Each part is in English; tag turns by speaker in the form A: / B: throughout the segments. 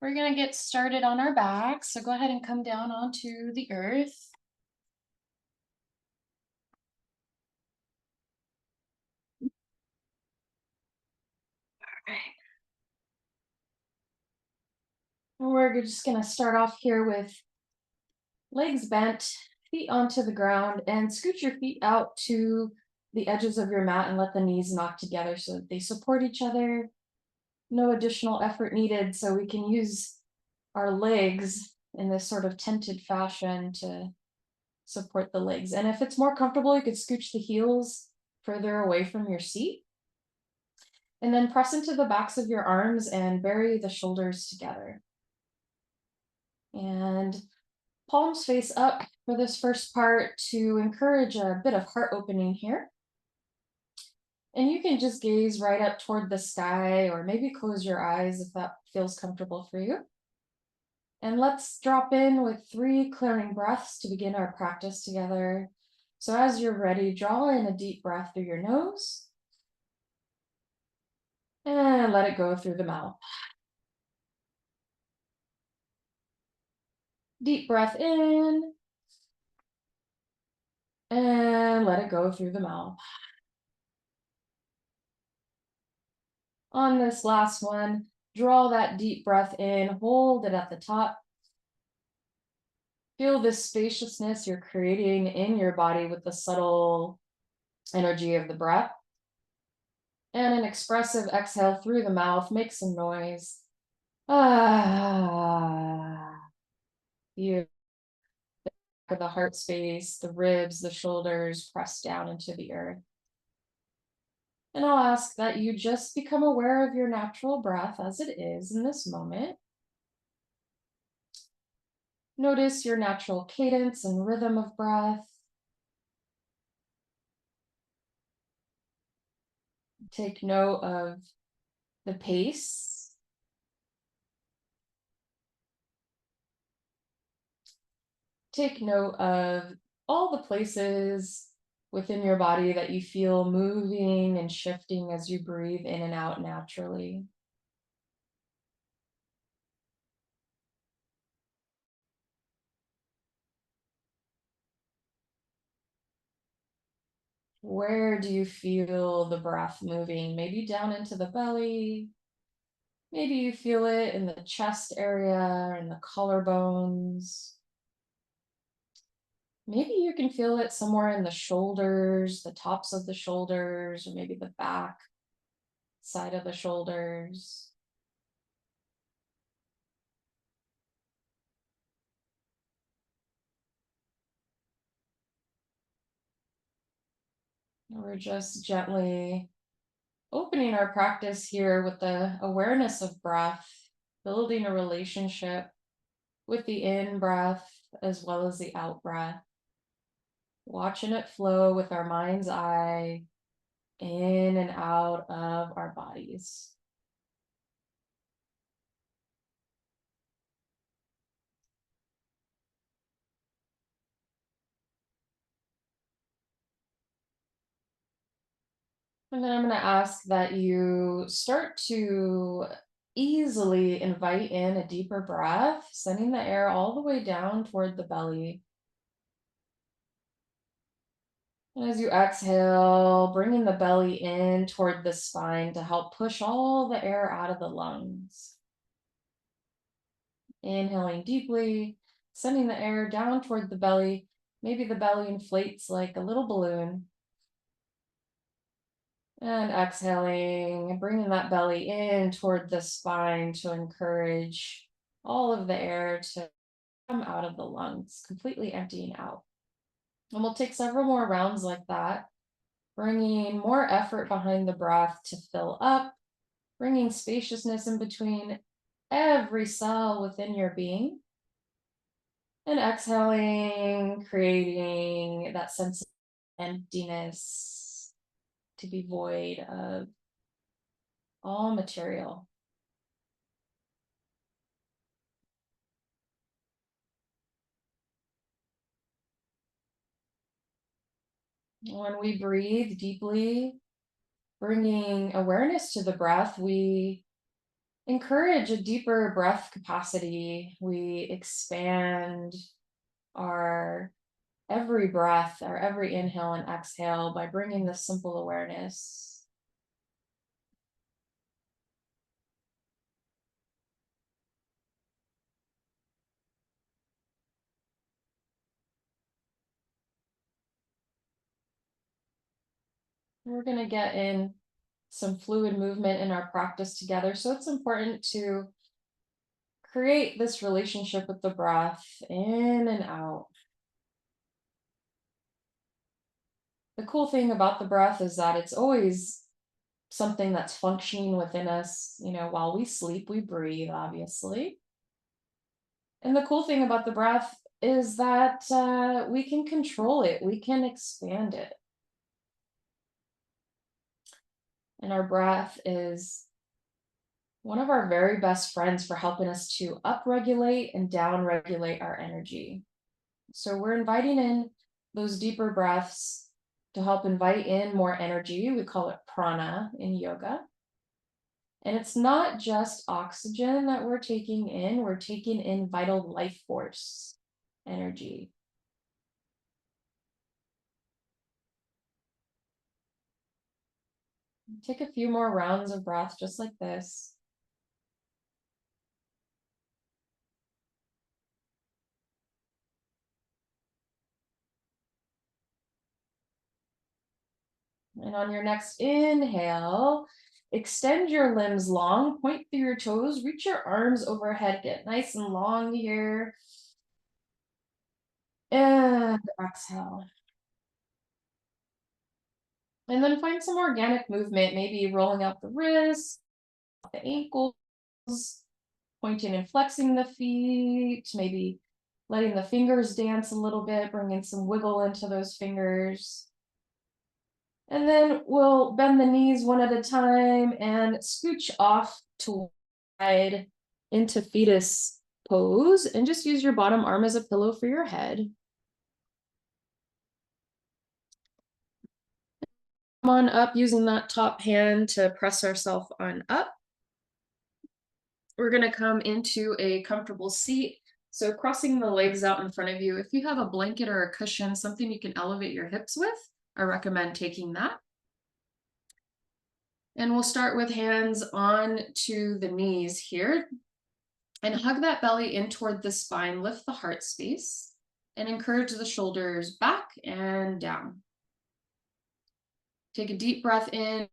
A: We're going to get started on our back. So go ahead and come down onto the earth. All right. And we're just going to start off here with legs bent, feet onto the ground, and scoot your feet out to the edges of your mat and let the knees knock together so that they support each other. No additional effort needed, so we can use our legs in this sort of tented fashion to support the legs. And if it's more comfortable, you could scooch the heels further away from your seat. And then press into the backs of your arms and bury the shoulders together. And palms face up for this first part to encourage a bit of heart opening here. And you can just gaze right up toward the sky or maybe close your eyes if that feels comfortable for you. And let's drop in with 3 clearing breaths to begin our practice together. So as you're ready, draw in a deep breath through your nose and let it go through the mouth. Deep breath in and let it go through the mouth. On this last one, draw that deep breath in, hold it at the top. Feel this spaciousness you're creating in your body with the subtle energy of the breath. And an expressive exhale through the mouth, make some noise. Ah, you the heart space, the ribs, the shoulders press down into the earth. And I'll ask that you just become aware of your natural breath as it is in this moment. Notice your natural cadence and rhythm of breath. Take note of the pace. Take note of all the places within your body that you feel moving and shifting as you breathe in and out naturally. Where do you feel the breath moving? Maybe down into the belly. Maybe you feel it in the chest area and the collarbones. Maybe you can feel it somewhere in the shoulders, the tops of the shoulders, or maybe the back side of the shoulders. We're just gently opening our practice here with the awareness of breath, building a relationship with the in breath as well as the out breath, watching it flow with our mind's eye in and out of our bodies. And then I'm going to ask that you start to easily invite in a deeper breath, sending the air all the way down toward the belly. And as you exhale, bringing the belly in toward the spine to help push all the air out of the lungs. Inhaling deeply, sending the air down toward the belly. Maybe the belly inflates like a little balloon. And exhaling, bringing that belly in toward the spine to encourage all of the air to come out of the lungs, completely emptying out. And we'll take several more rounds like that, bringing more effort behind the breath to fill up, bringing spaciousness in between every cell within your being. And exhaling, creating that sense of emptiness, to be void of all material. When we breathe deeply, bringing awareness to the breath, we encourage a deeper breath capacity. We expand our every breath, our every inhale and exhale by bringing this simple awareness. We're going to get in some fluid movement in our practice together. So it's important to create this relationship with the breath in and out. The cool thing about the breath is that it's always something that's functioning within us. While we sleep, we breathe, obviously. And the cool thing about the breath is that we can control it, we can expand it. And our breath is one of our very best friends for helping us to upregulate and downregulate our energy. So we're inviting in those deeper breaths to help invite in more energy. We call it prana in yoga. And it's not just oxygen that we're taking in vital life force energy. Take a few more rounds of breath just like this. And on your next inhale, extend your limbs long, point through your toes, reach your arms overhead, get nice and long here. And exhale. And then find some organic movement, maybe rolling out the wrists, the ankles, pointing and flexing the feet, maybe letting the fingers dance a little bit, bringing some wiggle into those fingers. And then we'll bend the knees one at a time and scooch off to side into fetus pose and just use your bottom arm as a pillow for your head. Come on up using that top hand to press ourselves on up. We're going to come into a comfortable seat. So crossing the legs out in front of you. If you have a blanket or a cushion, something you can elevate your hips with, I recommend taking that. And we'll start with hands on to the knees here. And hug that belly in toward the spine, lift the heart space, and encourage the shoulders back and down. Take a deep breath in.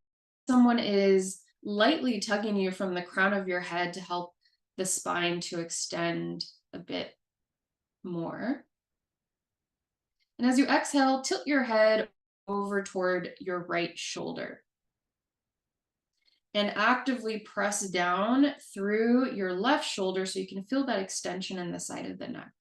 A: Someone is lightly tugging you from the crown of your head to help the spine to extend a bit more. And as you exhale, tilt your head over toward your right shoulder. And actively press down through your left shoulder so you can feel that extension in the side of the neck.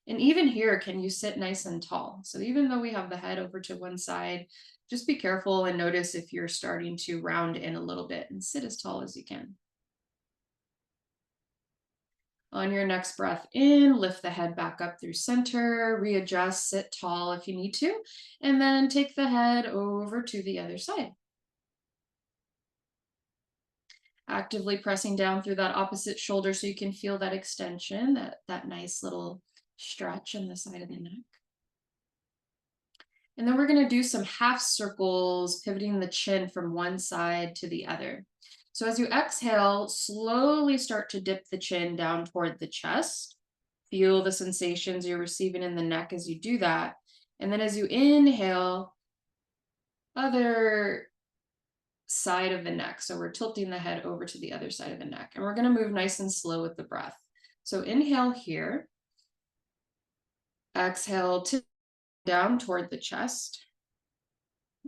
A: And even here, can you sit nice and tall? So even though we have the head over to one side, just be careful and notice if you're starting to round in a little bit and sit as tall as you can. On your next breath in, lift the head back up through center, readjust, sit tall if you need to, and then take the head over to the other side. Actively pressing down through that opposite shoulder so you can feel that extension, that nice little stretch in the side of the neck. And then we're going to do some half circles, pivoting the chin from one side to the other. So as you exhale, slowly start to dip the chin down toward the chest. Feel the sensations you're receiving in the neck as you do that. And then as you inhale, other side of the neck. So we're tilting the head over to the other side of the neck. And we're going to move nice and slow with the breath. So inhale here. Exhale, tip down toward the chest.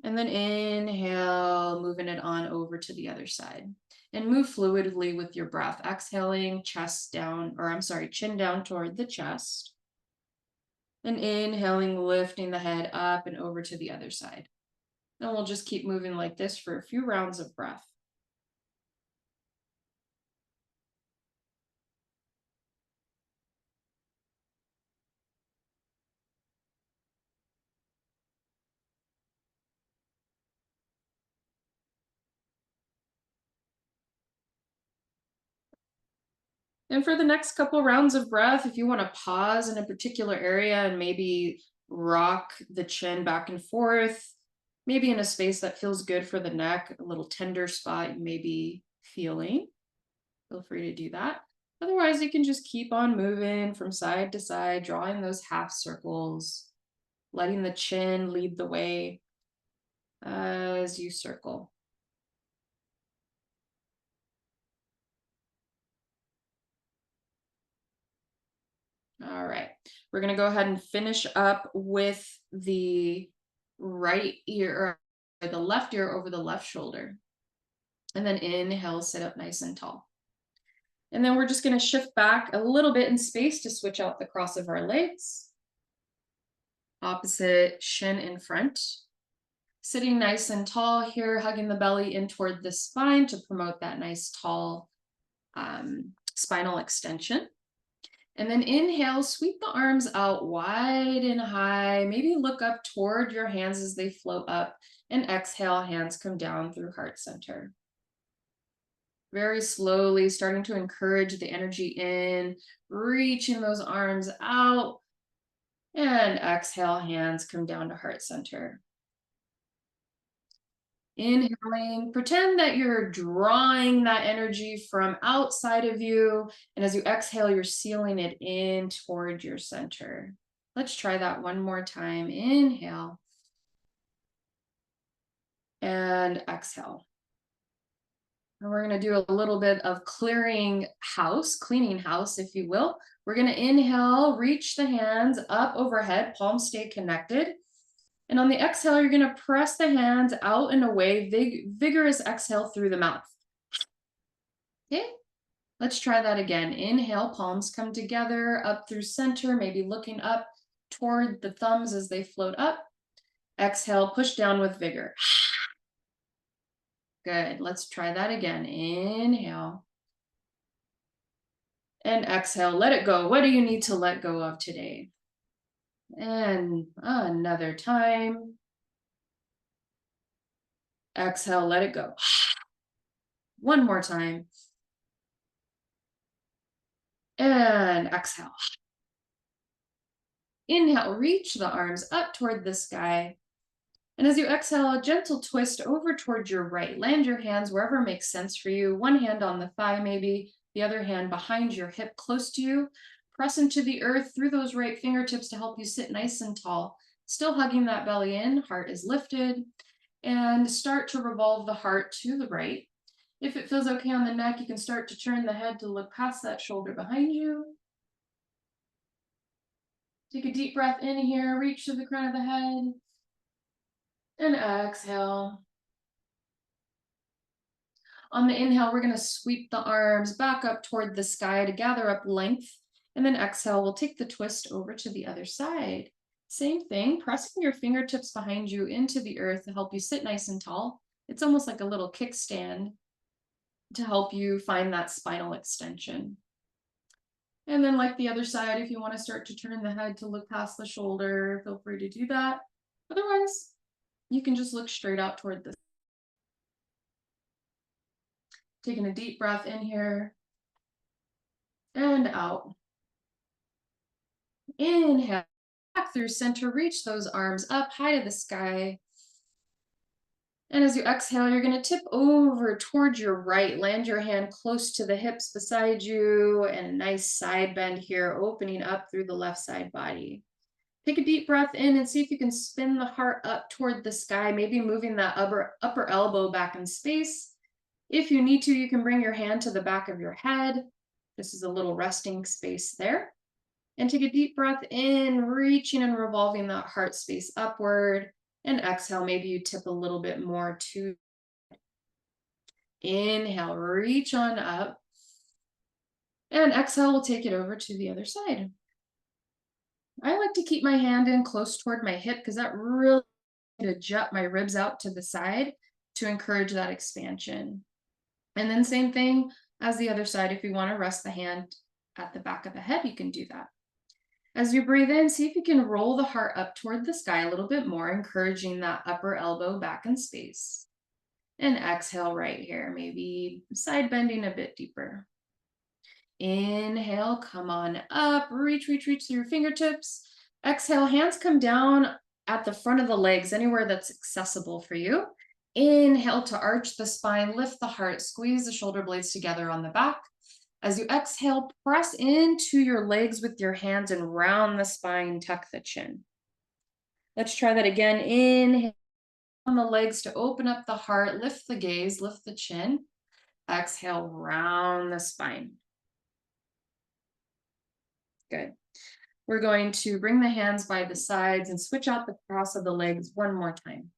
A: And then inhale, moving it on over to the other side. And move fluidly with your breath. Exhaling, chest down, chin down toward the chest. And inhaling, lifting the head up and over to the other side. And we'll just keep moving like this for a few rounds of breath. And for the next couple rounds of breath, if you want to pause in a particular area and maybe rock the chin back and forth, maybe in a space that feels good for the neck, a little tender spot you may be feeling, feel free to do that. Otherwise, you can just keep on moving from side to side, drawing those half circles, letting the chin lead the way as you circle. All right, we're gonna go ahead and finish up with the right ear, or the left ear over the left shoulder. And then inhale, sit up nice and tall. And then we're just gonna shift back a little bit in space to switch out the cross of our legs. Opposite shin in front. Sitting nice and tall here, hugging the belly in toward the spine to promote that nice tall spinal extension. And then inhale, sweep the arms out wide and high. Maybe look up toward your hands as they float up. And exhale, hands come down through heart center. Very slowly, starting to encourage the energy in, reaching those arms out. And exhale, hands come down to heart center. Inhaling, pretend that you're drawing that energy from outside of you. And as you exhale, you're sealing it in toward your center. Let's try that one more time. Inhale. And exhale. And we're going to do a little bit of cleaning house, if you will. We're going to inhale, reach the hands up overhead, palms stay connected. And on the exhale, you're going to press the hands out and away, vigorous exhale through the mouth. Okay, let's try that again. Inhale, palms come together, up through center, maybe looking up toward the thumbs as they float up. Exhale, push down with vigor. Good, let's try that again. Inhale. And exhale, let it go. What do you need to let go of today? And another time. Exhale, let it go. One more time. And exhale. Inhale, reach the arms up toward the sky. And as you exhale, a gentle twist over towards your right. Land your hands wherever makes sense for you. One hand on the thigh, maybe the other hand behind your hip, close to you. Press into the earth through those right fingertips to help you sit nice and tall. Still hugging that belly in, heart is lifted. And start to revolve the heart to the right. If it feels okay on the neck, you can start to turn the head to look past that shoulder behind you. Take a deep breath in here, reach to the crown of the head. And exhale. On the inhale, we're going to sweep the arms back up toward the sky to gather up length. And then exhale, we'll take the twist over to the other side. Same thing, pressing your fingertips behind you into the earth to help you sit nice and tall. It's almost like a little kickstand to help you find that spinal extension. And then like the other side, if you want to start to turn the head to look past the shoulder, feel free to do that. Otherwise, you can just look straight out toward the. Taking a deep breath in here and out. Inhale, back through center, reach those arms up high to the sky. And as you exhale, you're going to tip over towards your right, land your hand close to the hips beside you, and a nice side bend here, opening up through the left side body. Take a deep breath in and see if you can spin the heart up toward the sky, maybe moving that upper elbow back in space. If you need to, you can bring your hand to the back of your head. This is a little resting space there. And take a deep breath in, reaching and revolving that heart space upward. And exhale, maybe you tip a little bit more to. Inhale, reach on up. And exhale, we'll take it over to the other side. I like to keep my hand in close toward my hip because that really to jut my ribs out to the side to encourage that expansion. And then same thing as the other side. If you want to rest the hand at the back of the head, you can do that. As you breathe in, see if you can roll the heart up toward the sky a little bit more, encouraging that upper elbow back in space. And exhale right here, maybe side bending a bit deeper. Inhale, come on up, reach, reach, reach through your fingertips. Exhale, hands come down at the front of the legs, anywhere that's accessible for you. Inhale to arch the spine, lift the heart, squeeze the shoulder blades together on the back. As you exhale, press into your legs with your hands and round the spine, tuck the chin. Let's try that again. Inhale on the legs to open up the heart, lift the gaze, lift the chin. Exhale, round the spine. Good. We're going to bring the hands by the sides and switch out the cross of the legs one more time.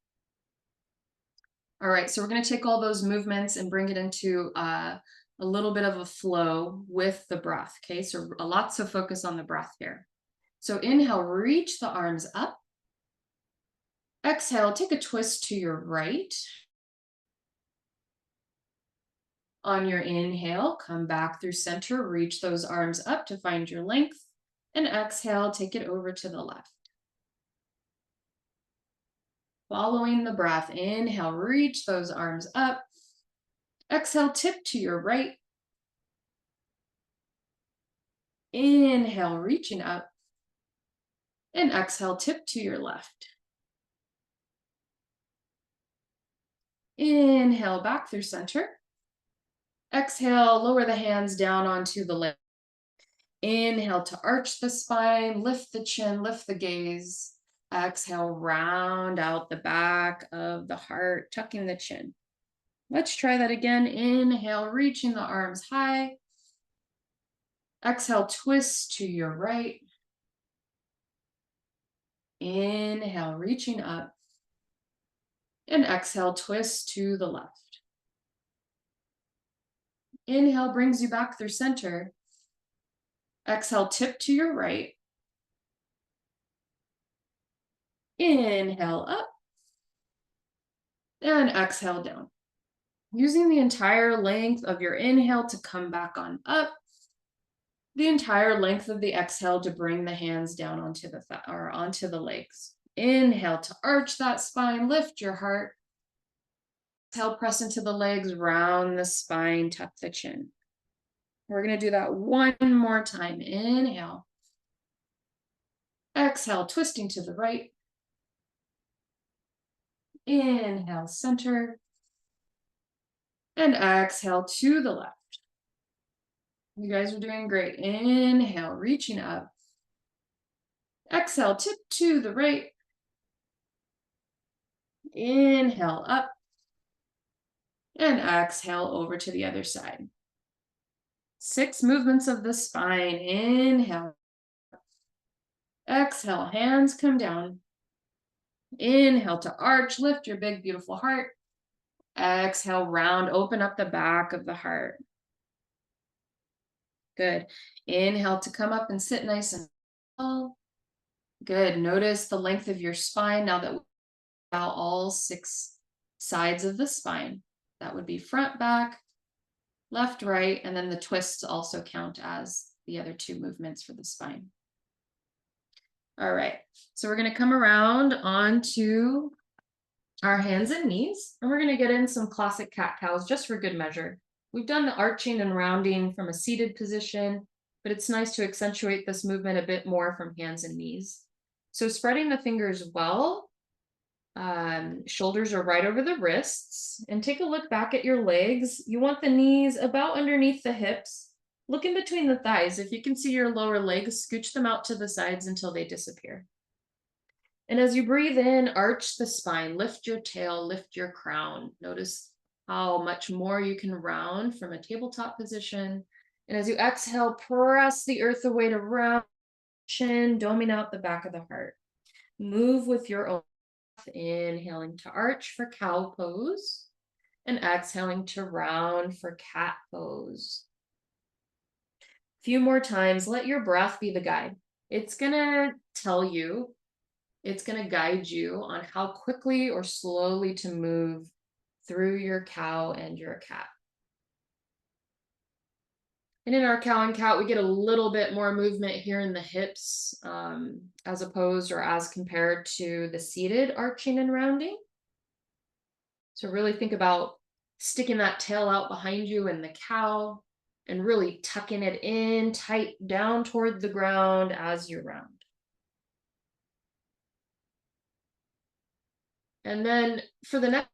A: All right, so we're going to take all those movements and bring it into a little bit of a flow with the breath. Okay, so lots of focus on the breath here. So inhale, reach the arms up. Exhale, take a twist to your right. On your inhale, come back through center, reach those arms up to find your length. And exhale, take it over to the left. Following the breath, inhale, reach those arms up. Exhale, tip to your right. Inhale, reaching up. And exhale, tip to your left. Inhale, back through center. Exhale, lower the hands down onto the leg. Inhale to arch the spine, lift the chin, lift the gaze. Exhale, round out the back of the heart, tucking the chin. Let's try that again. Inhale, reaching the arms high. Exhale, twist to your right. Inhale, reaching up. And exhale, twist to the left. Inhale brings you back through center. Exhale, tip to your right. Inhale up. And exhale down. Using the entire length of your inhale to come back on up. The entire length of the exhale to bring the hands down onto the legs. Inhale to arch that spine, lift your heart. Exhale, press into the legs, round the spine, tuck the chin. We're going to do that one more time. Inhale. Exhale, twisting to the right. Inhale, center. And exhale to the left. You guys are doing great. Inhale, reaching up. Exhale, tip to the right. Inhale, up. And exhale over to the other side. 6 movements of the spine. Inhale. Exhale, hands come down. Inhale to arch, lift your big, beautiful heart. Exhale, round, open up the back of the heart. Good. Inhale to come up and sit nice and tall. Good. Notice the length of your spine now that we have all 6 sides of the spine. That would be front, back, left, right, and then the twists also count as the other 2 movements for the spine. All right, so we're going to come around onto our hands and knees, and we're going to get in some classic cat-cows just for good measure. We've done the arching and rounding from a seated position, but it's nice to accentuate this movement a bit more from hands and knees. So spreading the fingers well, shoulders are right over the wrists, and take a look back at your legs. You want the knees about underneath the hips. Look in between the thighs. If you can see your lower legs, scooch them out to the sides until they disappear. And as you breathe in, arch the spine, lift your tail, lift your crown. Notice how much more you can round from a tabletop position. And as you exhale, press the earth away to round chin, doming out the back of the heart. Move with your own breath, inhaling to arch for cow pose, and exhaling to round for cat pose. Few more times, let your breath be the guide. It's gonna tell you, it's gonna guide you on how quickly or slowly to move through your cow and your cat. And in our cow and cat, we get a little bit more movement here in the hips, as opposed or as compared to the seated arching and rounding. So really think about sticking that tail out behind you in the cow, and really tucking it in tight down toward the ground as you round. And then for the next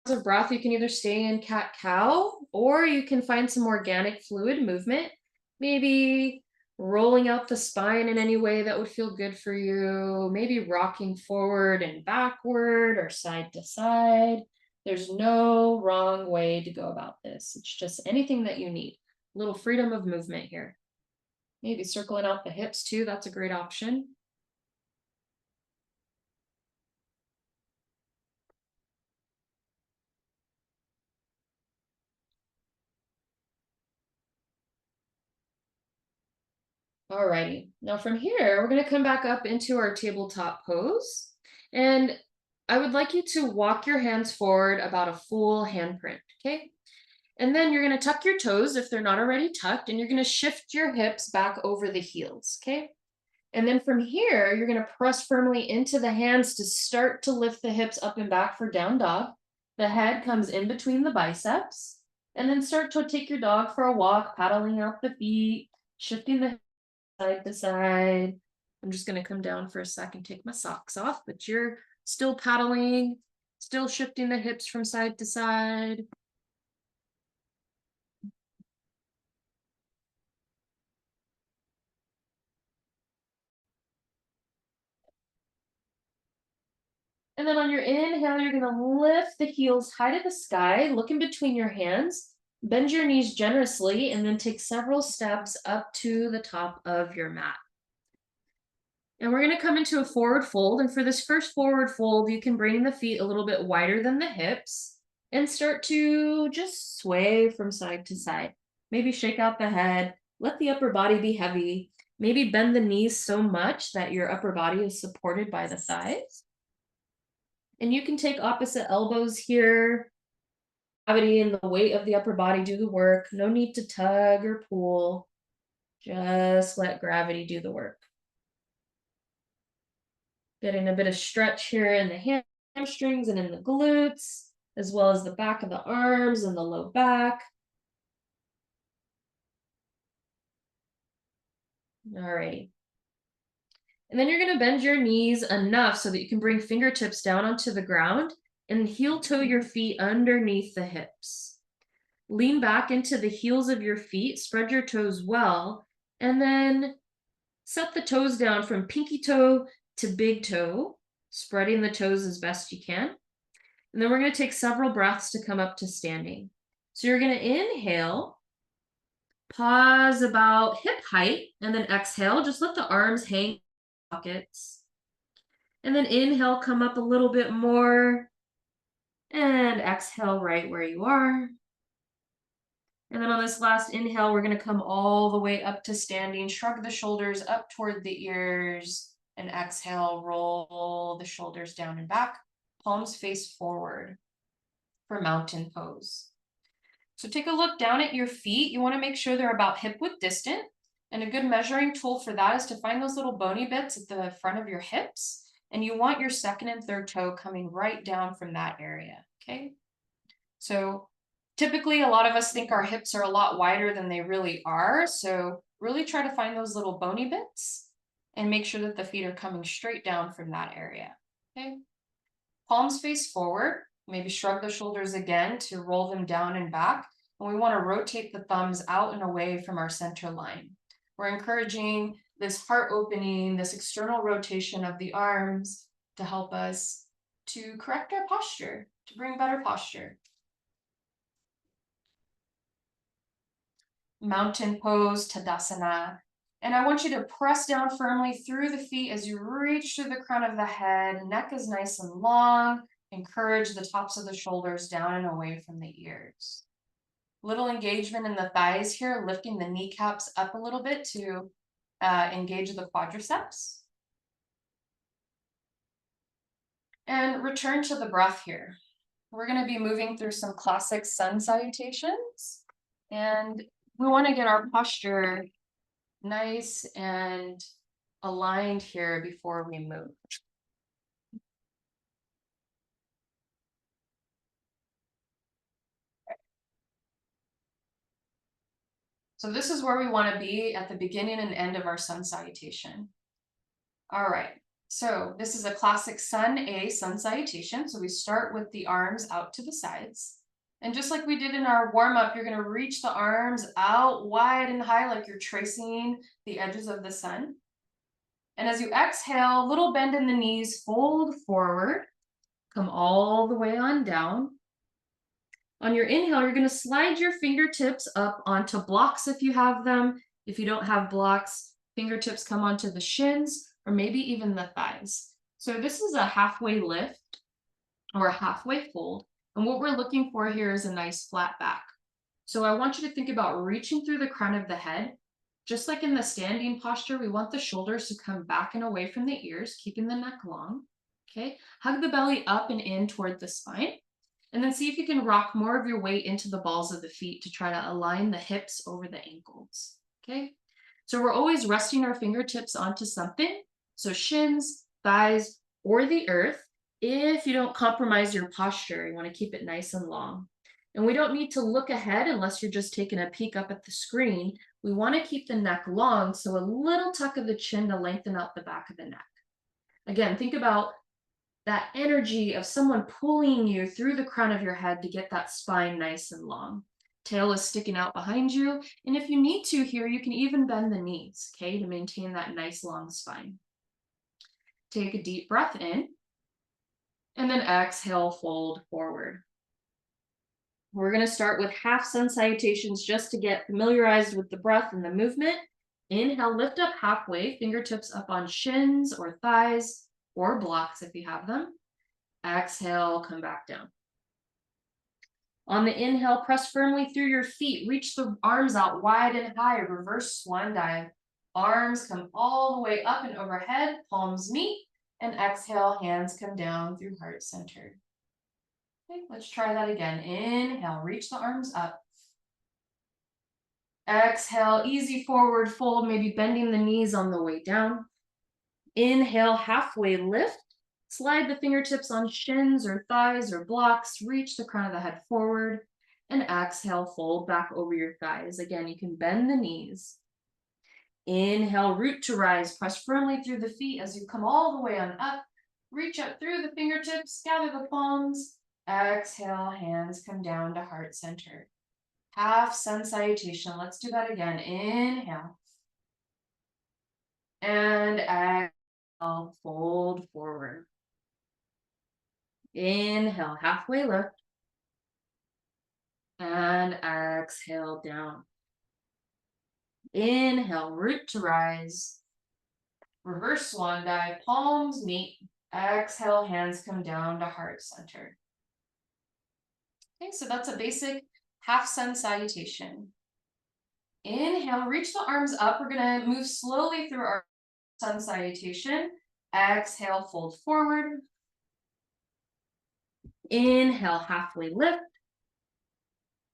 A: of breath, you can either stay in cat-cow or you can find some organic fluid movement, maybe rolling out the spine in any way that would feel good for you, maybe rocking forward and backward or side to side. There's no wrong way to go about this. It's just anything that you need. A little freedom of movement here. Maybe circling out the hips too, that's a great option. Alrighty, now from here, we're gonna come back up into our tabletop pose. And I would like you to walk your hands forward about a full handprint, okay? And then you're gonna tuck your toes if they're not already tucked, and you're gonna shift your hips back over the heels, okay? And then from here, you're gonna press firmly into the hands to start to lift the hips up and back for down dog. The head comes in between the biceps, and then start to take your dog for a walk, paddling out the feet, shifting the side to side. I'm just going to come down for a second, take my socks off, but you're still paddling, still shifting the hips from side to side. And then on your inhale, you're going to lift the heels high to the sky, look in between your hands, bend your knees generously, and then take several steps up to the top of your mat. And we're going to come into a forward fold. And for this first forward fold, you can bring the feet a little bit wider than the hips and start to just sway from side to side. Maybe shake out the head, let the upper body be heavy. Maybe bend the knees so much that your upper body is supported by the thighs. And you can take opposite elbows here. Gravity and the weight of the upper body do the work. No need to tug or pull. Just let gravity do the work. Getting a bit of stretch here in the hamstrings and in the glutes, as well as the back of the arms and the low back. All right. And then you're going to bend your knees enough so that you can bring fingertips down onto the ground and heel toe your feet underneath the hips. Lean back into the heels of your feet, spread your toes well, and then set the toes down from pinky toe to big toe, spreading the toes as best you can. And then we're going to take several breaths to come up to standing. So you're going to inhale, pause about hip height, and then exhale. Just let the arms hang in pockets. And then inhale, come up a little bit more. And exhale right where you are. And then on this last inhale, we're going to come all the way up to standing. Shrug the shoulders up toward the ears. And exhale, roll the shoulders down and back. Palms face forward for mountain pose. So take a look down at your feet. You want to make sure they're about hip width distant. And a good measuring tool for that is to find those little bony bits at the front of your hips. And you want your second and third toe coming right down from that area, okay? So typically a lot of us think our hips are a lot wider than they really are. So really try to find those little bony bits and make sure that the feet are coming straight down from that area, okay? Palms face forward. Maybe shrug the shoulders again to roll them down and back. And we want to rotate the thumbs out and away from our center line. We're encouraging this heart opening, this external rotation of the arms to help us to correct our posture, to bring better posture. Mountain pose, Tadasana. And I want you to press down firmly through the feet as you reach through the crown of the head. Neck is nice and long. Encourage the tops of the shoulders down and away from the ears. Little engagement in the thighs here, lifting the kneecaps up a little bit to engage the quadriceps. And return to the breath here. We're going to be moving through some classic sun salutations. And we want to get our posture nice and aligned here before we move. So this is where we want to be at the beginning and end of our sun salutation. All right, so this is a classic sun A sun salutation. So we start with the arms out to the sides. And just like we did in our warm up, you're going to reach the arms out wide and high like you're tracing the edges of the sun. And as you exhale, little bend in the knees, fold forward, come all the way on down. On your inhale, you're going to slide your fingertips up onto blocks if you have them. If you don't have blocks, fingertips come onto the shins or maybe even the thighs. So this is a halfway lift or a halfway fold. And what we're looking for here is a nice flat back. So I want you to think about reaching through the crown of the head. Just like in the standing posture, we want the shoulders to come back and away from the ears, keeping the neck long. Okay, hug the belly up and in toward the spine. And then see if you can rock more of your weight into the balls of the feet to try to align the hips over the ankles. Okay, so we're always resting our fingertips onto something. So shins, thighs, or the earth. If you don't compromise your posture, you want to keep it nice and long. And we don't need to look ahead unless you're just taking a peek up at the screen. We want to keep the neck long, so a little tuck of the chin to lengthen out the back of the neck. Again, think about that energy of someone pulling you through the crown of your head to get that spine nice and long. Tail is sticking out behind you. And if you need to here, you can even bend the knees, okay, to maintain that nice long spine. Take a deep breath in. And then exhale, fold forward. We're going to start with half sun salutations just to get familiarized with the breath and the movement. Inhale, lift up halfway, fingertips up on shins or thighs or blocks if you have them. Exhale, come back down. On the inhale, press firmly through your feet. Reach the arms out wide and high, reverse swan dive. Arms come all the way up and overhead, palms meet, and exhale, hands come down through heart center. Okay, let's try that again. Inhale, reach the arms up. Exhale, easy forward fold, maybe bending the knees on the way down. Inhale, halfway lift. Slide the fingertips on shins or thighs or blocks. Reach the crown of the head forward. And exhale, fold back over your thighs. Again, you can bend the knees. Inhale, root to rise. Press firmly through the feet as you come all the way on up. Reach up through the fingertips. Gather the palms. Exhale, hands come down to heart center. Half sun salutation. Let's do that again. Inhale. And exhale, fold forward. Inhale, halfway lift. And exhale, down. Inhale, root to rise. Reverse swan dive, palms meet. Exhale, hands come down to heart center. Okay, so that's a basic half sun salutation. Inhale, reach the arms up. We're going to move slowly through our sun salutation. Exhale, fold forward. Inhale, halfway lift.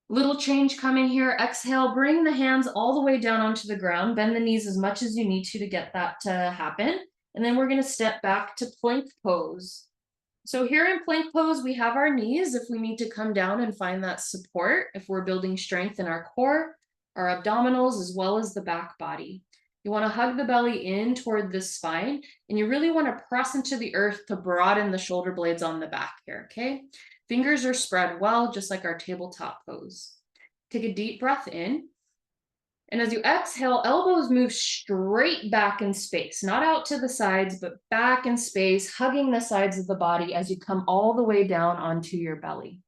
A: Little change coming here. Exhale, bring the hands all the way down onto the ground. Bend the knees as much as you need to get that to happen. And then we're going to step back to plank pose. So here in plank pose, we have our knees if we need to come down and find that support, if we're building strength in our core, our abdominals, as well as the back body. You want to hug the belly in toward the spine, and you really want to press into the earth to broaden the shoulder blades on the back here, okay? Fingers are spread well, just like our tabletop pose. Take a deep breath in. And as you exhale, elbows move straight back in space, not out to the sides, but back in space, hugging the sides of the body as you come all the way down onto your belly.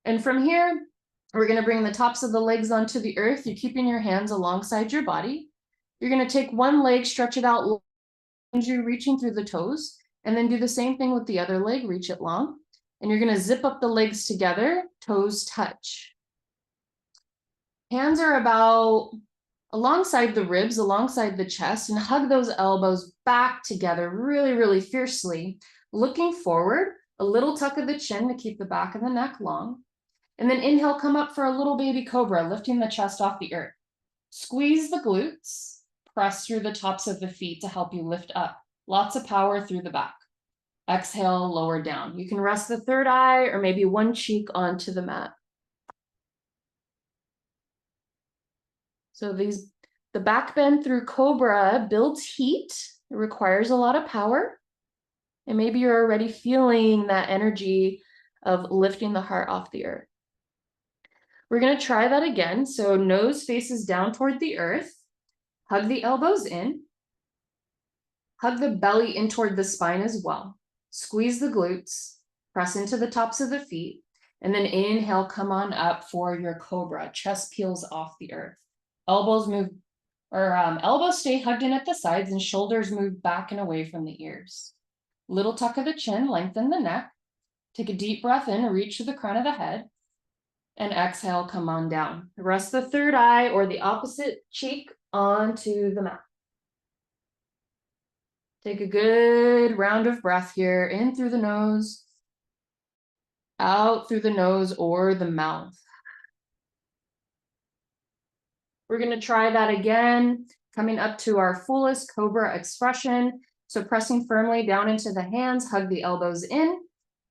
A: And from here, we're going to bring the tops of the legs onto the earth. You're keeping your hands alongside your body. You're going to take one leg, stretch it out, you're reaching through the toes, and then do the same thing with the other leg, reach it long. And you're going to zip up the legs together, toes touch. Hands are about alongside the ribs, alongside the chest, and hug those elbows back together really, really fiercely. Looking forward, a little tuck of the chin to keep the back of the neck long. And then inhale, come up for a little baby cobra, lifting the chest off the earth. Squeeze the glutes, press through the tops of the feet to help you lift up. Lots of power through the back. Exhale, lower down. You can rest the third eye or maybe one cheek onto the mat. So the back bend through Cobra builds heat. It requires a lot of power. And maybe you're already feeling that energy of lifting the heart off the earth. We're going to try that again. So nose faces down toward the earth. Hug the elbows in. Hug the belly in toward the spine as well. Squeeze the glutes. Press into the tops of the feet. And then inhale, come on up for your Cobra. Chest peels off the earth. Elbows move, or elbows stay hugged in at the sides and shoulders move back and away from the ears. Little tuck of the chin, lengthen the neck. Take a deep breath in, reach to the crown of the head. And exhale, come on down. Rest the third eye or the opposite cheek onto the mat. Take a good round of breath here, in through the nose, out through the nose or the mouth. We're going to try that again, coming up to our fullest Cobra expression. So pressing firmly down into the hands, hug the elbows in,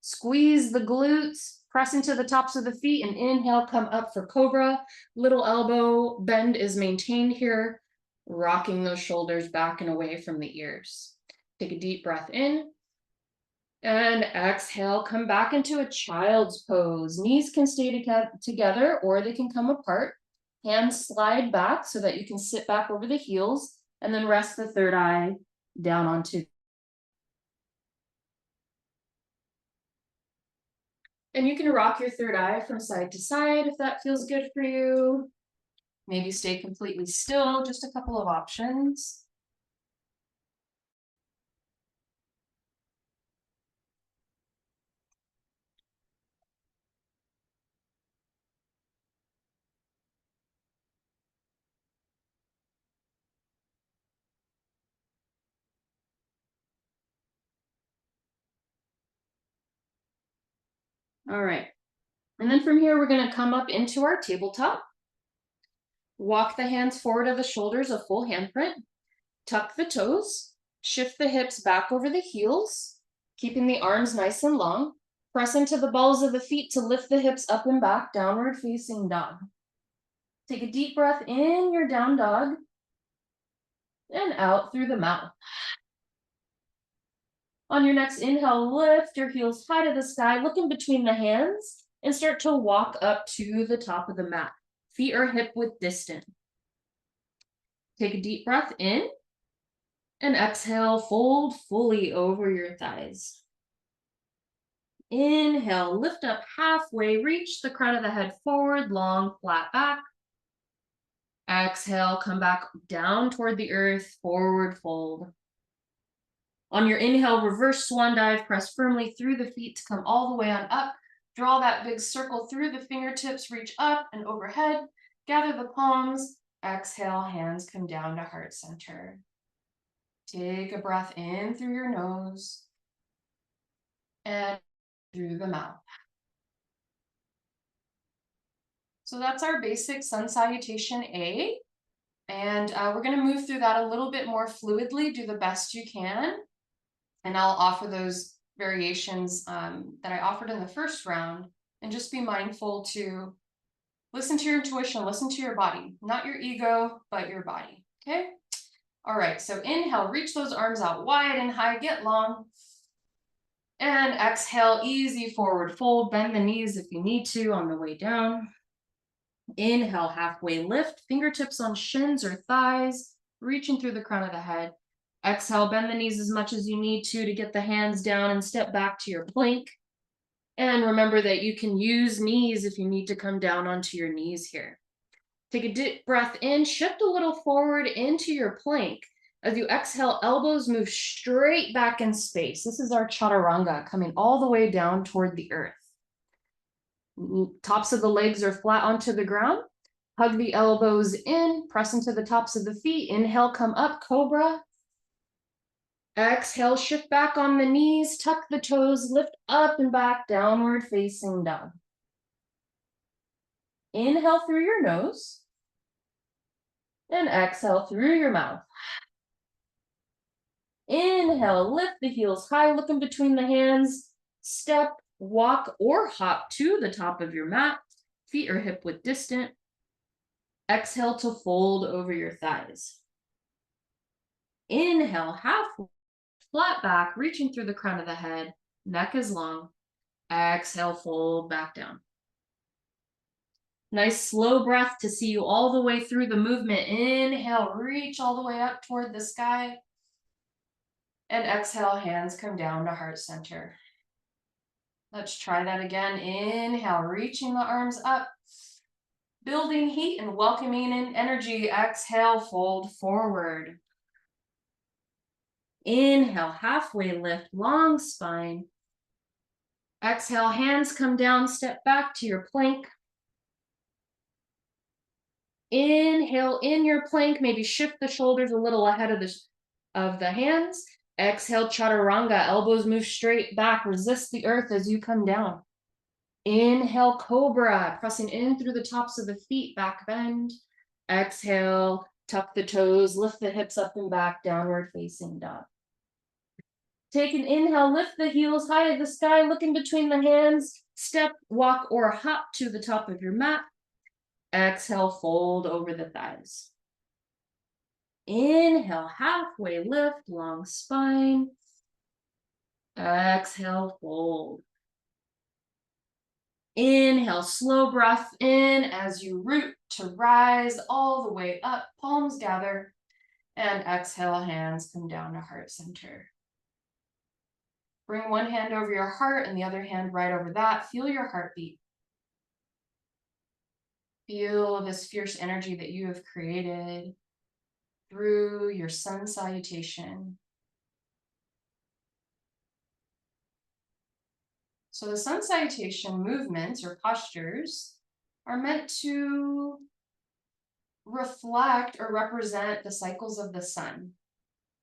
A: squeeze the glutes, press into the tops of the feet, and inhale, come up for Cobra. Little elbow bend is maintained here, rocking those shoulders back and away from the ears. Take a deep breath in. And exhale, come back into a child's pose. Knees can stay together or they can come apart. Hands slide back so that you can sit back over the heels and then rest the third eye down onto. And you can rock your third eye from side to side if that feels good for you. Maybe stay completely still, just a couple of options. All right. And then from here, we're going to come up into our tabletop. Walk the hands forward of the shoulders, a full handprint. Tuck the toes. Shift the hips back over the heels, keeping the arms nice and long. Press into the balls of the feet to lift the hips up and back, downward facing dog. Take a deep breath in your down dog and out through the mouth. On your next inhale, lift your heels high to the sky, look in between the hands, and start to walk up to the top of the mat. Feet are hip width distant. Take a deep breath in, and exhale, fold fully over your thighs. Inhale, lift up halfway, reach the crown of the head forward, long, flat back. Exhale, come back down toward the earth, forward fold. On your inhale, reverse swan dive, press firmly through the feet to come all the way on up. Draw that big circle through the fingertips, reach up and overhead. Gather the palms. Exhale, hands come down to heart center. Take a breath in through your nose and through the mouth. So that's our basic sun salutation A. And we're going to move through that a little bit more fluidly, do the best you can. And I'll offer those variations that I offered in the first round, and just be mindful to listen to your intuition, listen to your body, not your ego, but your body. Okay. All right. So inhale, reach those arms out wide and high, get long. And exhale, easy forward fold, bend the knees if you need to on the way down. Inhale, halfway lift, fingertips on shins or thighs, reaching through the crown of the head. Exhale, bend the knees as much as you need to get the hands down and step back to your plank. And remember that you can use knees if you need to come down onto your knees here. Take a deep breath in, shift a little forward into your plank. As you exhale, elbows move straight back in space. This is our chaturanga, coming all the way down toward the earth. Tops of the legs are flat onto the ground. Hug the elbows in, press into the tops of the feet. Inhale, come up, cobra. Exhale, shift back on the knees, tuck the toes, lift up and back, downward facing dog. Inhale through your nose and exhale through your mouth. Inhale, lift the heels high, look in between the hands, step, walk, or hop to the top of your mat. Feet are hip width distant. Exhale to fold over your thighs. Inhale, halfway, flat back, reaching through the crown of the head. Neck is long. Exhale, fold back down. Nice slow breath to see you all the way through the movement. Inhale, reach all the way up toward the sky. And exhale, hands come down to heart center. Let's try that again. Inhale, reaching the arms up. Building heat and welcoming in energy. Exhale, fold forward. Inhale, halfway lift, long spine. Exhale, hands come down, step back to your plank. Inhale, in your plank, maybe shift the shoulders a little ahead of the hands. Exhale, chaturanga, elbows move straight back, resist the earth as you come down. Inhale, cobra, pressing in through the tops of the feet, back bend. Exhale, tuck the toes, lift the hips up and back, downward facing dog. Take an inhale, lift the heels high at the sky, look in between the hands, step, walk, or hop to the top of your mat. Exhale, fold over the thighs. Inhale, halfway lift, long spine. Exhale, fold. Inhale, slow breath in as you root to rise all the way up, palms gather, and exhale, hands come down to heart center. Bring one hand over your heart and the other hand right over that. Feel your heartbeat. Feel this fierce energy that you have created through your sun salutation. So the sun salutation movements or postures are meant to reflect or represent the cycles of the sun.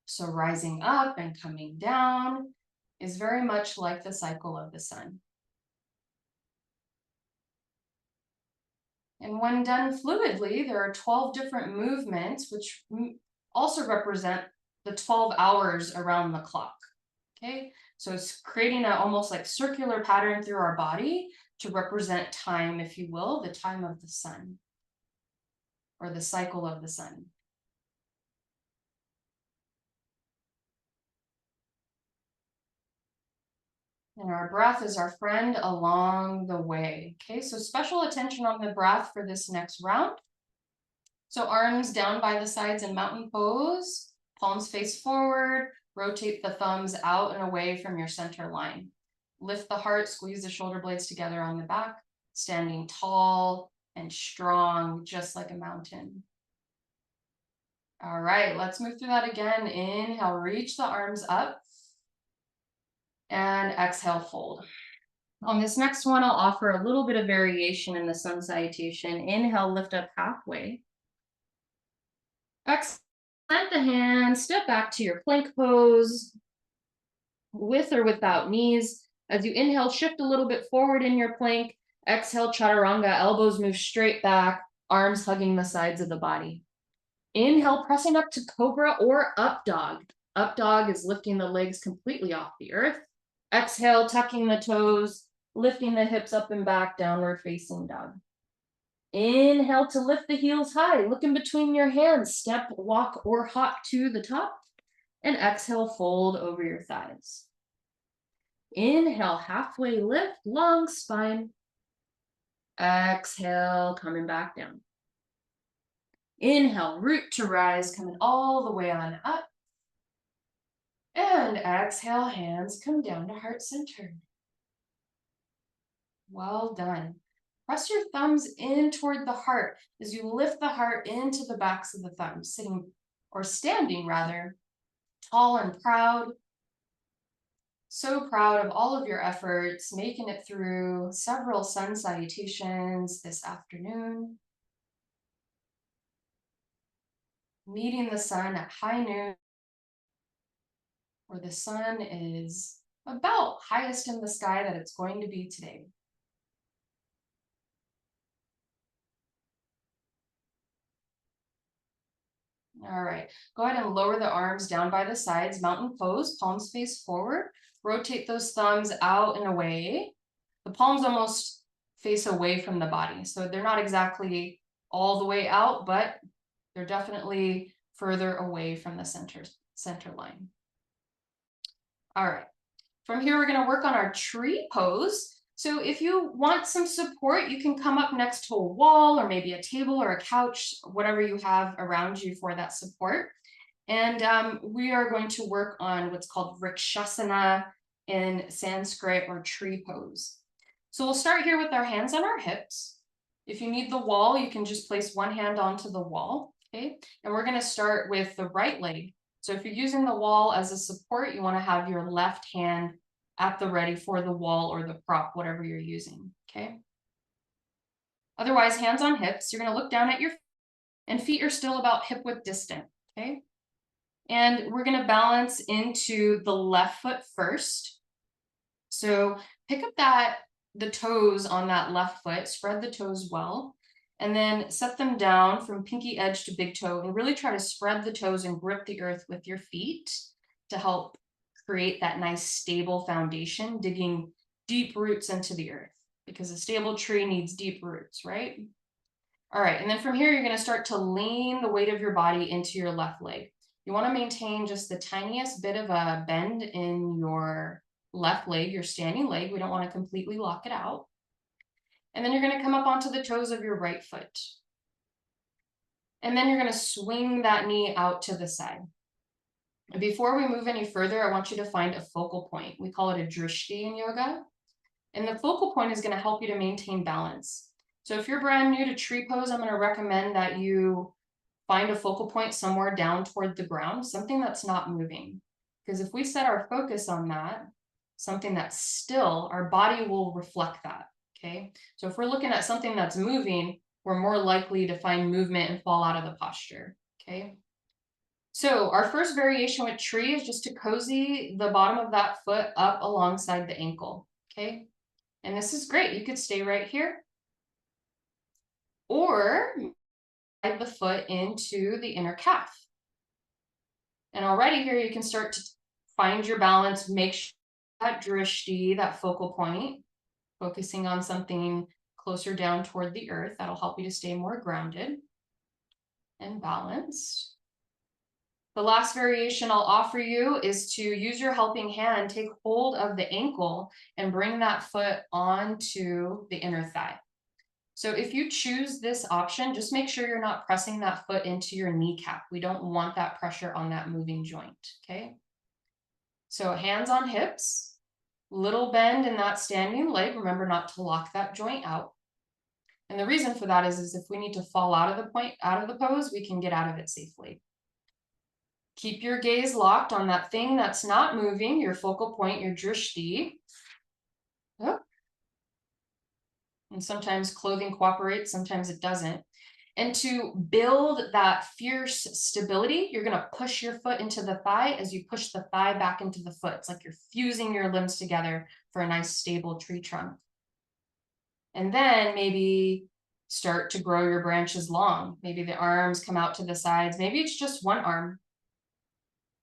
A: So rising up and coming down is very much like the cycle of the sun. And when done fluidly, there are 12 different movements, which also represent the 12 hours around the clock. Okay, so it's creating an almost like circular pattern through our body to represent time, if you will, the time of the sun or the cycle of the sun. And our breath is our friend along the way. Okay, so special attention on the breath for this next round. So arms down by the sides in mountain pose, palms face forward, rotate the thumbs out and away from your center line. Lift the heart, squeeze the shoulder blades together on the back, standing tall and strong, just like a mountain. All right, let's move through that again. Inhale, reach the arms up. And exhale, fold. On this next one, I'll offer a little bit of variation in the sun salutation. Inhale, lift up halfway. Exhale, plant the hands, step back to your plank pose, with or without knees. As you inhale, shift a little bit forward in your plank. Exhale, chaturanga, elbows move straight back, arms hugging the sides of the body. Inhale, pressing up to cobra or up dog. Up dog is lifting the legs completely off the earth. Exhale, tucking the toes, lifting the hips up and back, downward facing dog. Inhale to lift the heels high, look in between your hands, step, walk, or hop to the top. And exhale, fold over your thighs. Inhale, halfway lift, long spine. Exhale, coming back down. Inhale, root to rise, coming all the way on up. And exhale, hands come down to heart center. Well done. Press your thumbs in toward the heart as you lift the heart into the backs of the thumbs, sitting or standing rather, tall and proud. So proud of all of your efforts, making it through several sun salutations this afternoon. Meeting the sun at high noon, where the sun is about highest in the sky that it's going to be today. All right, go ahead and lower the arms down by the sides, mountain pose, palms face forward. Rotate those thumbs out and away. The palms almost face away from the body, so they're not exactly all the way out, but they're definitely further away from the center line. All right. From here, we're going to work on our tree pose. So if you want some support, you can come up next to a wall or maybe a table or a couch, whatever you have around you for that support. And we are going to work on what's called Vrikshasana in Sanskrit, or tree pose. So we'll start here with our hands on our hips. If you need the wall, you can just place one hand onto the wall, okay? And we're gonna start with the right leg. So if you're using the wall as a support, you wanna have your left hand at the ready for the wall or the prop, whatever you're using, okay? Otherwise, hands on hips, you're gonna look down at your feet, and feet are still about hip width distant, okay? And we're gonna balance into the left foot first. So pick up the toes on that left foot, spread the toes well, and then set them down from pinky edge to big toe, and really try to spread the toes and grip the earth with your feet to help create that nice stable foundation, digging deep roots into the earth, because a stable tree needs deep roots, right? All right, and then from here, you're gonna start to lean the weight of your body into your left leg. You wanna maintain just the tiniest bit of a bend in your left leg, your standing leg. We don't wanna completely lock it out. And then you're gonna come up onto the toes of your right foot. And then you're gonna swing that knee out to the side. And before we move any further, I want you to find a focal point. We call it a drishti in yoga. And the focal point is gonna help you to maintain balance. So if you're brand new to tree pose, I'm going to recommend that you find a focal point somewhere down toward the ground, something that's not moving. Because if we set our focus on that, something that's still, our body will reflect that, okay? So if we're looking at something that's moving, we're more likely to find movement and fall out of the posture, okay? So our first variation with tree is just to cozy the bottom of that foot up alongside the ankle, okay? And this is great. You could stay right here, or slide the foot into the inner calf. And already here you can start to find your balance, make sure that drishti, that focal point, focusing on something closer down toward the earth. That'll help you to stay more grounded and balanced. The last variation I'll offer you is to use your helping hand, take hold of the ankle and bring that foot onto the inner thigh. So if you choose this option, just make sure you're not pressing that foot into your kneecap. We don't want that pressure on that moving joint, okay? So hands on hips, little bend in that standing leg. Remember not to lock that joint out. And the reason for that is if we need to fall out of the pose, we can get out of it safely. Keep your gaze locked on that thing that's not moving, your focal point, your drishti. Oh. And sometimes clothing cooperates, sometimes it doesn't. And to build that fierce stability, you're going to push your foot into the thigh as you push the thigh back into the foot. It's like you're fusing your limbs together for a nice stable tree trunk. And then maybe start to grow your branches long. Maybe the arms come out to the sides. Maybe it's just one arm.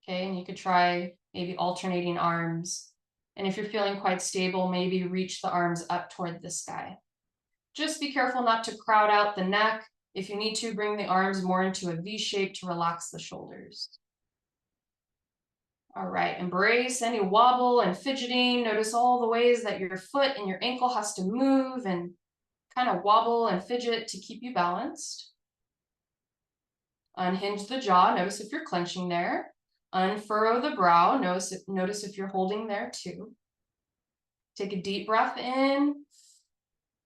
A: Okay, and you could try maybe alternating arms. And if you're feeling quite stable, maybe reach the arms up toward the sky. Just be careful not to crowd out the neck. If you need to, bring the arms more into a V shape to relax the shoulders. All right, embrace any wobble and fidgeting. Notice all the ways that your foot and your ankle has to move and kind of wobble and fidget to keep you balanced. Unhinge the jaw. Notice if you're clenching there. Unfurrow the brow. Notice if you're holding there too. Take a deep breath in.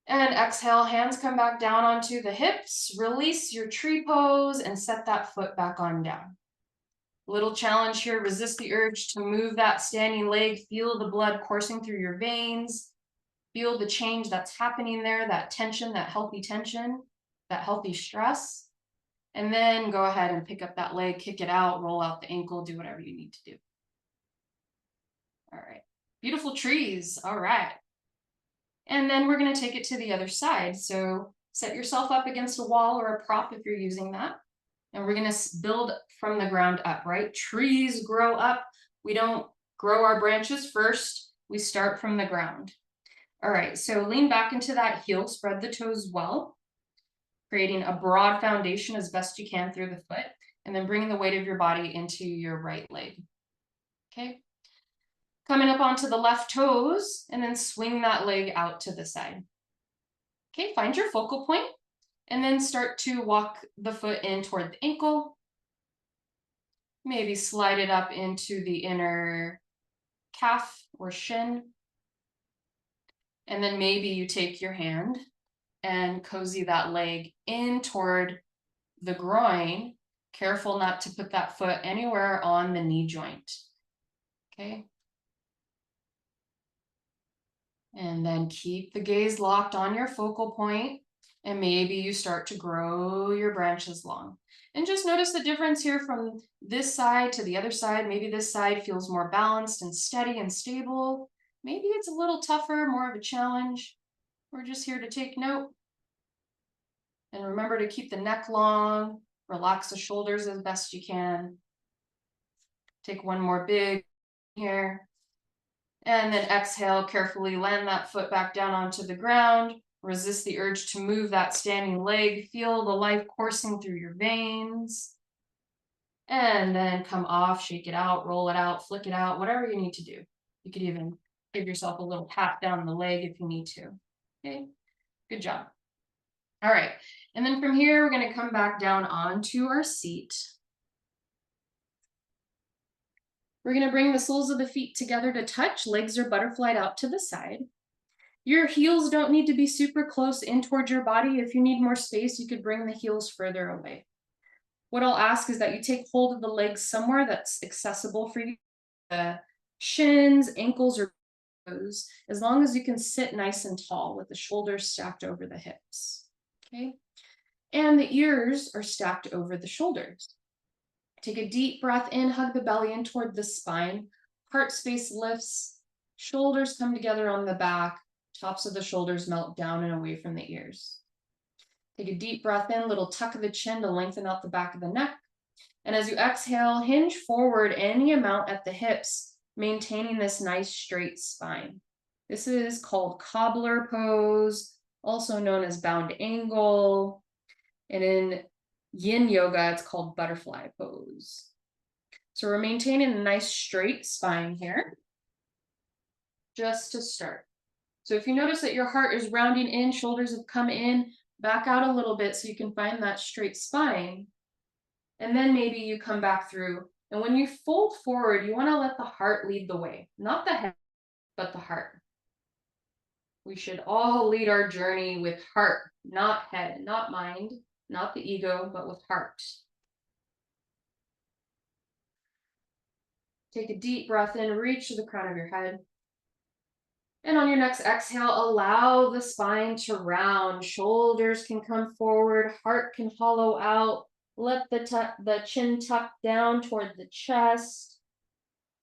A: And exhale, hands come back down onto the hips. Release your tree pose and set that foot back on down. Little challenge here, resist the urge to move that standing leg. Feel the blood coursing through your veins. Feel the change that's happening there, that tension, that healthy stress. And then go ahead and pick up that leg, kick it out, roll out the ankle, do whatever you need to do. All right, beautiful trees, all right. And then we're gonna take it to the other side. So set yourself up against a wall or a prop if you're using that. And we're gonna build from the ground up, right? Trees grow up. We don't grow our branches first. We start from the ground. All right, so lean back into that heel, spread the toes well. creating a broad foundation as best you can through the foot, and then bringing the weight of your body into your right leg. Okay. Coming up onto the left toes, and then swing that leg out to the side. Okay, find your focal point, and then start to walk the foot in toward the ankle. Maybe slide it up into the inner calf or shin. And then maybe you take your hand and cozy that leg in toward the groin. Careful not to put that foot anywhere on the knee joint. Okay. And then keep the gaze locked on your focal point, and maybe you start to grow your branches long. And just notice the difference here from this side to the other side. Maybe this side feels more balanced and steady and stable. Maybe it's a little tougher, more of a challenge. We're just here to take note. And remember to keep the neck long, relax the shoulders as best you can. Take one more big here. And then exhale, carefully land that foot back down onto the ground. Resist the urge to move that standing leg. Feel the life coursing through your veins. And then come off, shake it out, roll it out, flick it out, whatever you need to do. You could even give yourself a little pat down the leg if you need to. Okay, good job. All right, and then from here, we're going to come back down onto our seat. We're going to bring the soles of the feet together to touch. Legs are butterflied out to the side. Your heels don't need to be super close in towards your body. If you need more space, you could bring the heels further away. What I'll ask is that you take hold of the legs somewhere that's accessible for you. Shins, ankles, or toes, as long as you can sit nice and tall with the shoulders stacked over the hips. Okay. And the ears are stacked over the shoulders. Take a deep breath in, hug the belly in toward the spine. Heart space lifts, shoulders come together on the back, tops of the shoulders melt down and away from the ears. Take a deep breath in, little tuck of the chin to lengthen out the back of the neck. And as you exhale, hinge forward any amount at the hips, maintaining this nice straight spine. This is called cobbler pose, also known as bound angle. And in yin yoga, it's called butterfly pose. So we're maintaining a nice straight spine here, just to start. So if you notice that your heart is rounding in, shoulders have come in, back out a little bit so you can find that straight spine. And then maybe you come back through. And when you fold forward, you want to let the heart lead the way, not the head, but the heart. We should all lead our journey with heart, not head, not mind, not the ego, but with heart. Take a deep breath in, reach to the crown of your head. And on your next exhale, allow the spine to round. Shoulders can come forward, heart can hollow out. Let the chin tuck down toward the chest.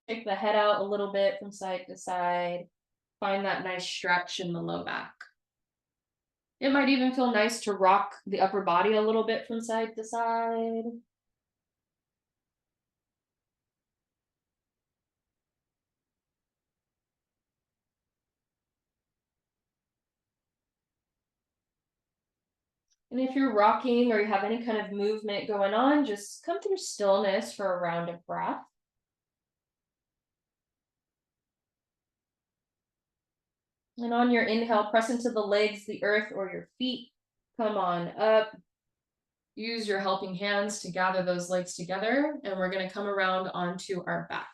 A: Take the head out a little bit from side to side. Find that nice stretch in the low back. It might even feel nice to rock the upper body a little bit from side to side. And if you're rocking or you have any kind of movement going on, just come through stillness for a round of breath. And on your inhale, press into the legs, the earth, or your feet. Come on up. Use your helping hands to gather those legs together. And we're going to come around onto our back.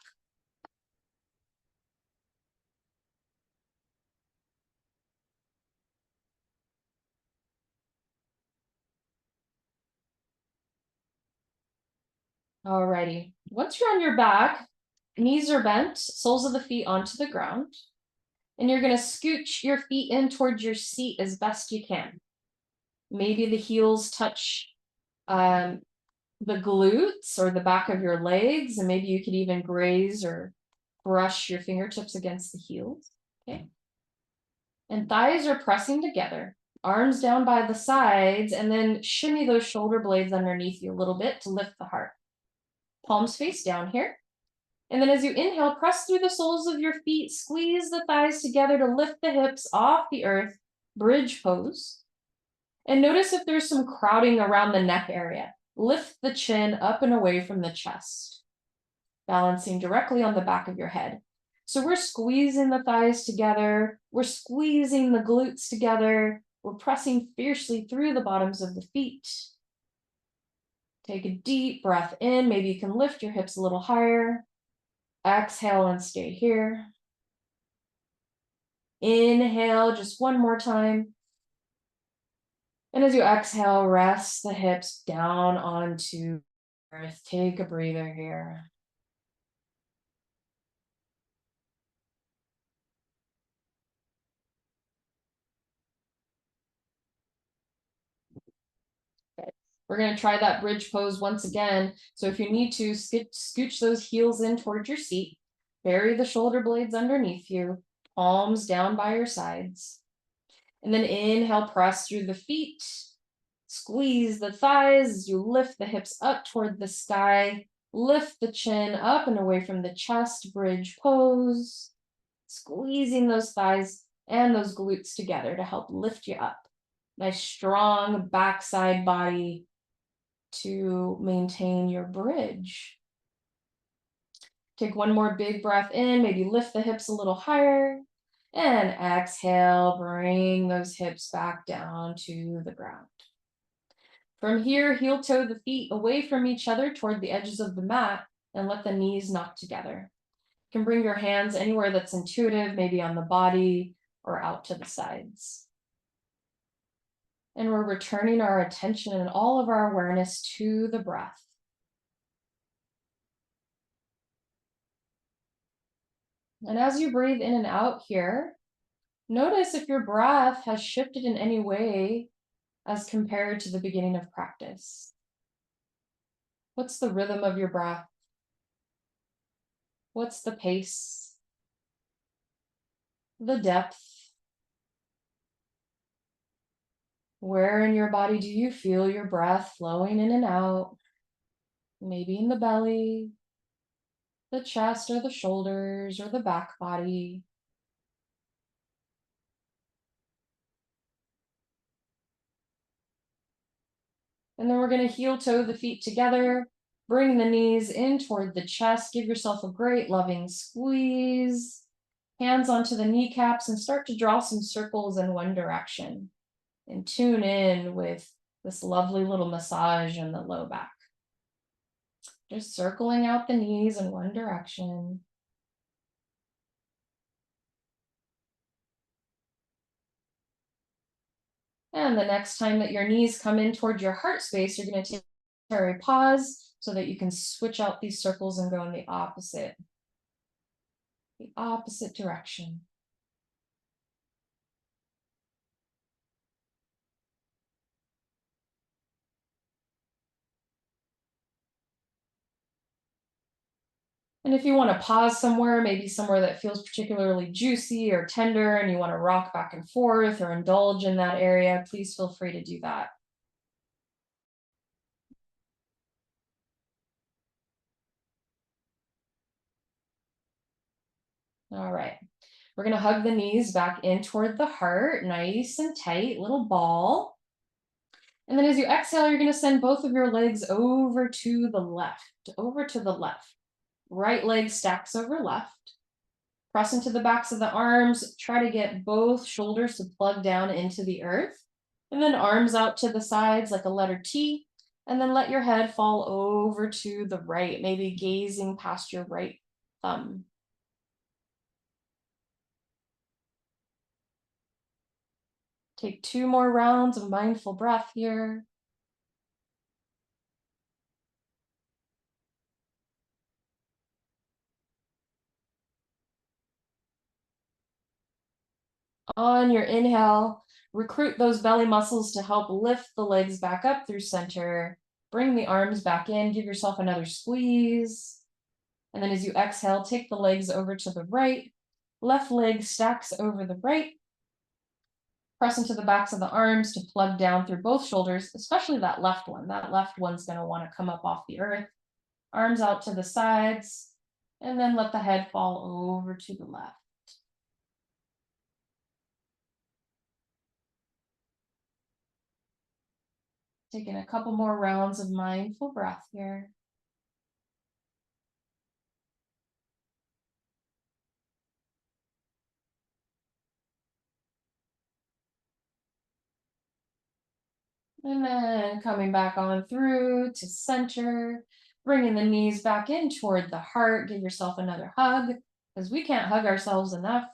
A: Alrighty. Once you're on your back, knees are bent, soles of the feet onto the ground. And you're going to scooch your feet in towards your seat as best you can. Maybe the heels touch the glutes or the back of your legs, and maybe you could even graze or brush your fingertips against the heels. Okay. And thighs are pressing together, arms down by the sides, and then shimmy those shoulder blades underneath you a little bit to lift the heart. Palms face down here. And then as you inhale, press through the soles of your feet, squeeze the thighs together to lift the hips off the earth, bridge pose. And notice if there's some crowding around the neck area. Lift the chin up and away from the chest, balancing directly on the back of your head. So we're squeezing the thighs together, we're squeezing the glutes together, we're pressing fiercely through the bottoms of the feet. Take a deep breath in. Maybe you can lift your hips a little higher. Exhale and stay here. Inhale just one more time. And as you exhale, rest the hips down onto earth. Take a breather here. Okay. We're going to try that bridge pose once again. So if you need to, scooch those heels in towards your seat. Bury the shoulder blades underneath you. Palms down by your sides. And then inhale, press through the feet. Squeeze the thighs as you lift the hips up toward the sky. Lift the chin up and away from the chest, bridge pose. Squeezing those thighs and those glutes together to help lift you up. Nice strong backside body to maintain your bridge. Take one more big breath in, maybe lift the hips a little higher. And exhale, bring those hips back down to the ground. From here, heel toe the feet away from each other toward the edges of the mat and let the knees knock together. You can bring your hands anywhere that's intuitive, maybe on the body or out to the sides. And we're returning our attention and all of our awareness to the breath. And as you breathe in and out here, notice if your breath has shifted in any way as compared to the beginning of practice. What's the rhythm of your breath? What's the pace? The depth? Where in your body do you feel your breath flowing in and out? Maybe in the belly, the chest or the shoulders or the back body. And then we're going to heel toe the feet together. Bring the knees in toward the chest. Give yourself a great loving squeeze. Hands onto the kneecaps and start to draw some circles in one direction. And tune in with this lovely little massage in the low back. Just circling out the knees in one direction. And the next time that your knees come in toward your heart space, you're going to take a temporary pause so that you can switch out these circles and go in the opposite direction. And if you want to pause somewhere, maybe somewhere that feels particularly juicy or tender, and you want to rock back and forth or indulge in that area, please feel free to do that. All right. We're going to hug the knees back in toward the heart, nice and tight, little ball. And then as you exhale, you're going to send both of your legs over to the left, Right leg stacks over left. Press into the backs of the arms. Try to get both shoulders to plug down into the earth. And then arms out to the sides like a letter T. And then let your head fall over to the right, maybe gazing past your right thumb. Take 2 more rounds of mindful breath here. On your inhale, recruit those belly muscles to help lift the legs back up through center. Bring the arms back in, give yourself another squeeze. And then as you exhale, take the legs over to the right. Left leg stacks over the right. Press into the backs of the arms to plug down through both shoulders, especially that left one. That left one's going to want to come up off the earth. Arms out to the sides, and then let the head fall over to the left. Taking a couple more rounds of mindful breath here. And then coming back on through to center, bringing the knees back in toward the heart. Give yourself another hug because we can't hug ourselves enough.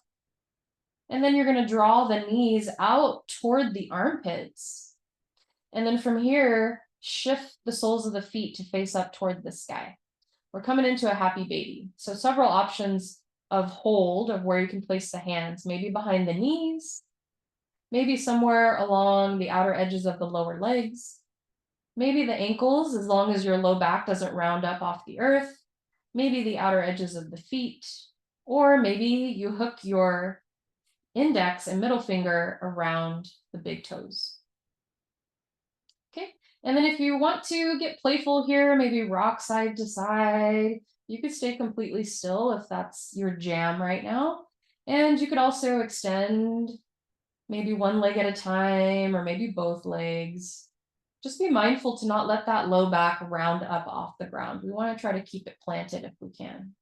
A: And then you're going to draw the knees out toward the armpits. And then from here, shift the soles of the feet to face up toward the sky. We're coming into a happy baby. So several options of hold of where you can place the hands, maybe behind the knees, maybe somewhere along the outer edges of the lower legs, maybe the ankles, as long as your low back doesn't round up off the earth, maybe the outer edges of the feet, or maybe you hook your index and middle finger around the big toes. Okay, and then if you want to get playful here, maybe rock side to side, you could stay completely still if that's your jam right now. And you could also extend maybe one leg at a time or maybe both legs. Just be mindful to not let that low back round up off the ground. We want to try to keep it planted if we can.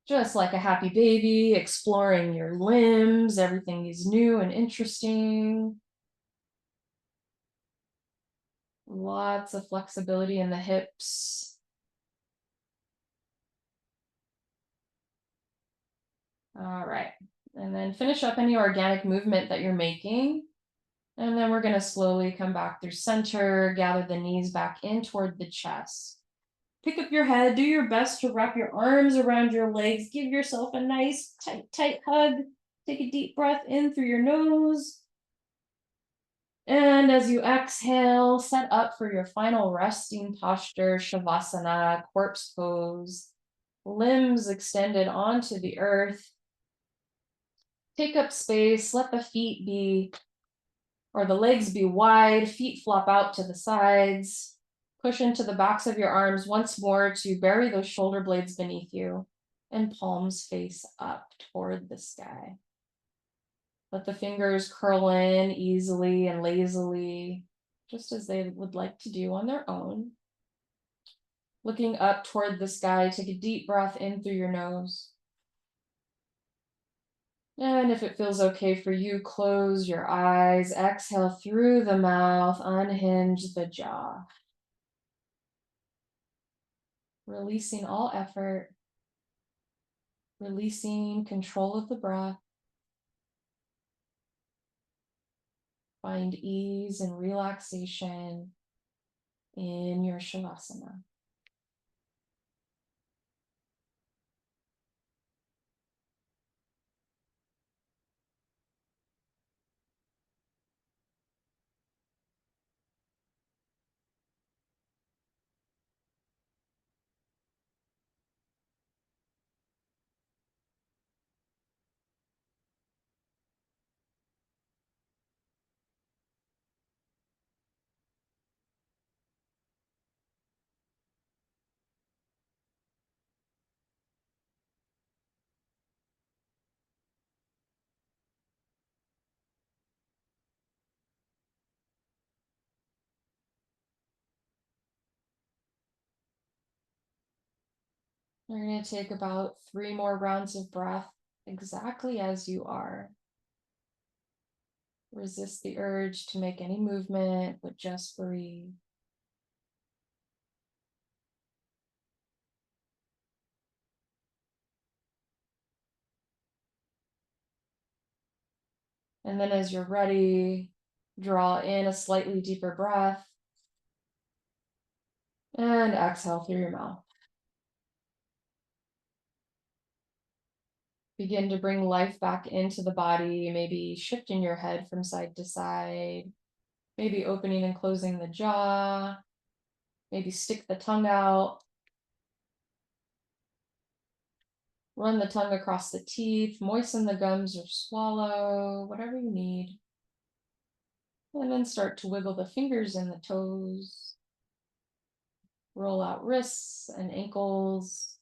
A: Just like a happy baby, exploring your limbs, everything is new and interesting. Lots of flexibility in the hips. All right. And then finish up any organic movement that you're making. And then we're going to slowly come back through center, gather the knees back in toward the chest. Pick up your head, do your best to wrap your arms around your legs. Give yourself a nice, tight hug. Take a deep breath in through your nose. And as you exhale, set up for your final resting posture, Shavasana, corpse pose. Limbs extended onto the earth. Take up space, let the feet be, or the legs be wide, feet flop out to the sides. Push into the backs of your arms once more to bury those shoulder blades beneath you and palms face up toward the sky. Let the fingers curl in easily and lazily, just as they would like to do on their own. Looking up toward the sky, take a deep breath in through your nose. And if it feels okay for you, close your eyes, exhale through the mouth, unhinge the jaw. Releasing all effort, releasing control of the breath. Find ease and relaxation in your Shavasana. We're going to take about 3 more rounds of breath exactly as you are. Resist the urge to make any movement, but just breathe. And then as you're ready, draw in a slightly deeper breath and exhale through your mouth. Begin to bring life back into the body, maybe shifting your head from side to side, maybe opening and closing the jaw, maybe stick the tongue out, run the tongue across the teeth, moisten the gums or swallow, whatever you need. And then start to wiggle the fingers and the toes. Roll out wrists and ankles.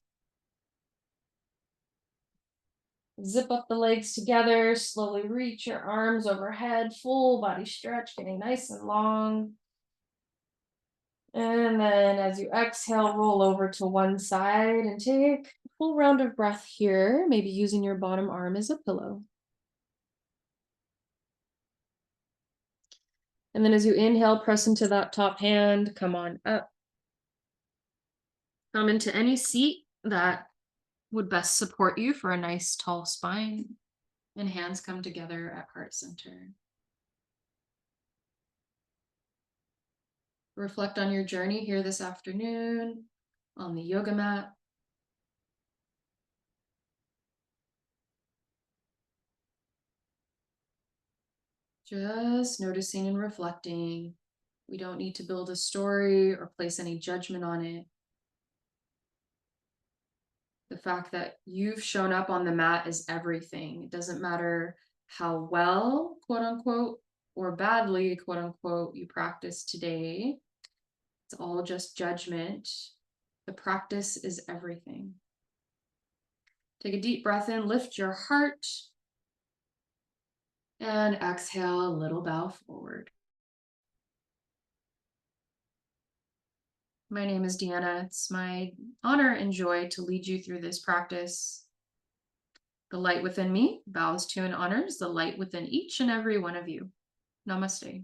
A: Zip up the legs together, slowly reach your arms overhead, full body stretch, getting nice and long. And then as you exhale, roll over to one side and take a full round of breath here, maybe using your bottom arm as a pillow. And then as you inhale, press into that top hand, come on up. Come into any seat that would best support you for a nice tall spine. And hands come together at heart center. Reflect on your journey here this afternoon on the yoga mat. Just noticing and reflecting. We don't need to build a story or place any judgment on it. The fact that you've shown up on the mat is everything. It doesn't matter how well, quote unquote, or badly, quote unquote, you practice today. It's all just judgment. The practice is everything. Take a deep breath in, lift your heart, and exhale, a little bow forward. My name is Deanna. It's my honor and joy to lead you through this practice. The light within me bows to and honors the light within each and every one of you. Namaste.